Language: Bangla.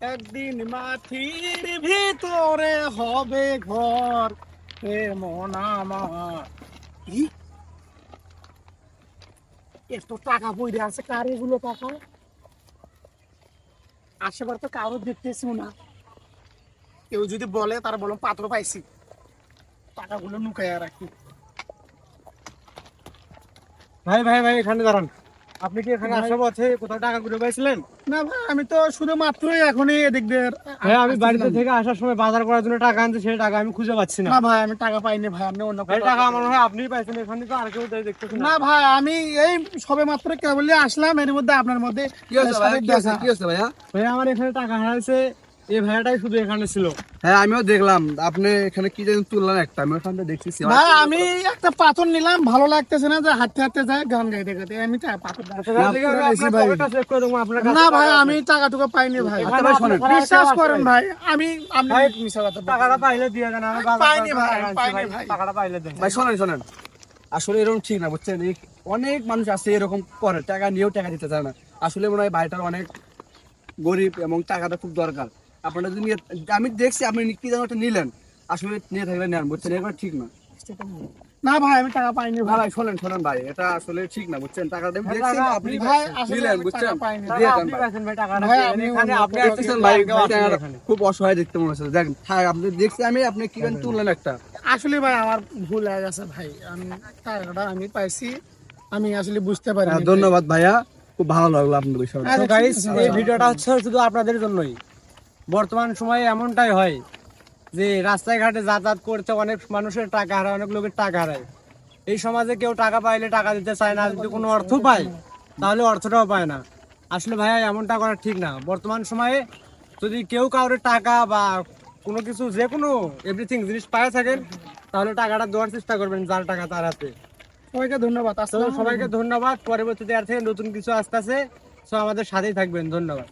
একদিন মাটির ভিতরে হবে ঘর, এমন আমার। ই, এত টাকা পড়ে আছে, কার এগুলো টাকা? আশেপাশে তো কারো দেখতেছি না। কেউ যদি বলে তারা বলো পাত্র পাইছি, টাকাগুলো লুকাইয়া রাখি। ভাই ভাই ভাই, এখানে দাঁড়ান। আপনি কি এখানে আসার পথে কোথাও টাকা ঘুরে পাইছিলেন? না ভাই, আমি তো শুধু মাত্রই এখনই এদিক দিয়ে ভাই, আমি বাড়িতে আসতেছিলাম। থেকে আসার সময় বাজার করার জন্য টাকা আনছি, সেই টাকা আমি খুঁজে পাচ্ছি না। না ভাই, আমি টাকা পাইনি ভাই, আপনি অন্য ভাই, কোথাও টাকা থেকে আমার মনে পেয়েছেন। হয় আপনিই পাইছেন, এখানে তো আর কেউ দেখতেছি না না। ভাই, আমি এই সবে মাত্র কেবলই আসলাম, এর মধ্যে আপনার মধ্যে কি হচ্ছে ভাইয়া? সাথে কি হচ্ছে? দেখা। কি হচ্ছে ভাইয়া? ভাই, আমার এখানে টাকা হারাইছে, এই ভাইয়াটাই শুধু এখানে ছিল। হ্যাঁ, আমিও দেখলাম আপনি এখানে কি যেন তুললেন একটা, আমি ওখান থেকে দেখছি। ভাই, আমি একটা পাথর নিলাম, ভালো লাগতেছে না যে হাঁটতে হাঁটতে যায় গান গাইতে গাইতে, আমি পাথর না ভাই, আমি টাকা টুকা পাইনি ভাই। আচ্ছা ভাই, শোনেন। বিশ্বাস করেন ভাই, আমি ভাই, মিশা কথা বলছি। টাকাটা পাইলে দিয়ে দেন, আমি বাজার পাইনি করার ভাই, টাকা আনছি, পাইনি ভাই। টাকাটা পাইলে দেন। ভাই শোনেন শোনেন, আসলে এরকম ঠিক না, বুঝছেন? অনেক মানুষ আছে এরকম করে, টাকা নিয়েও টাকা দিতে চায় না। আসলে মনে হয় বাড়িটার অনেক গরিব এবং টাকাটা খুব দরকার। আপনারা যদি আমি দেখছি আপনি কি যেন একটা নিলেন, আসলে নিয়ে থাকলে নেন, বুঝছেন? এগুলো ঠিক না। না ভাই, আমি টাকা পাইনি ভাই ভাই। ভাই শোনেন শোনেন ভাই, এটা আসলে ঠিক না, বুঝছেন? টাকাটা আমি ভাই, দেখছি, টাকা আপনি ভাই, আসলে নিলেন, আমি বুঝছেন? টাকা পাইনি। দিয়ে দেন আপনি ভাই। পাইছেন ভাই টাকাটা, ভাই, দিয়ে দেন। আমি এখানে অন্য আপনি কোথাও আসতেছেন দেখছেন ভাই, ভাই, কেউ আসেনি টাকাটা এখানে। খুব অসহায় দেখতে মনে হচ্ছে। দেখেন, হ্যাঁ, আপনি দেখছি আপনি কি যেন তুললেন একটা। আসলে ভাই, আমার ভুল হয়ে গেছে ভাই, আমি টাকাটা আমি পাইছি, আমি আসলে বুঝতে পারিনি হ্যাঁ, ভাই। ধন্যবাদ ভাইয়া, খুব ভালো লাগলো আপনার বিষয়টা। আচ্ছা, তো ঠিক গাইস, আছে এই ভাই। ভিডিওটা হচ্ছে শুধু আপনাদের জন্যই। বর্তমান সময়ে এমনটাই হয় যে রাস্তায় ঘাটে যাতায়াত করতে অনেক মানুষের টাকা হারায়, অনেক লোকের টাকা হারায়। এই সমাজে কেউ টাকা পাইলে টাকা দিতে চায় না, যদি কোনো অর্থ পায় তাহলে অর্থটাও পায় না। আসলে ভাইয়া, এমনটা করা ঠিক না। বর্তমান সময়ে যদি কেউ কাউরে টাকা বা কোনো কিছু, যে কোনো এভরিথিং জিনিস পায় থাকেন, তাহলে টাকাটা দেওয়ার চেষ্টা করবেন যার টাকা তার হাতে। সবাইকে ধন্যবাদ। তো আসসালামু আলাইকুম। সবাইকে ধন্যবাদ। পরবর্তীতে আর থেকে নতুন কিছু আসতেছে, তো আমাদের সাথেই থাকবেন। ধন্যবাদ।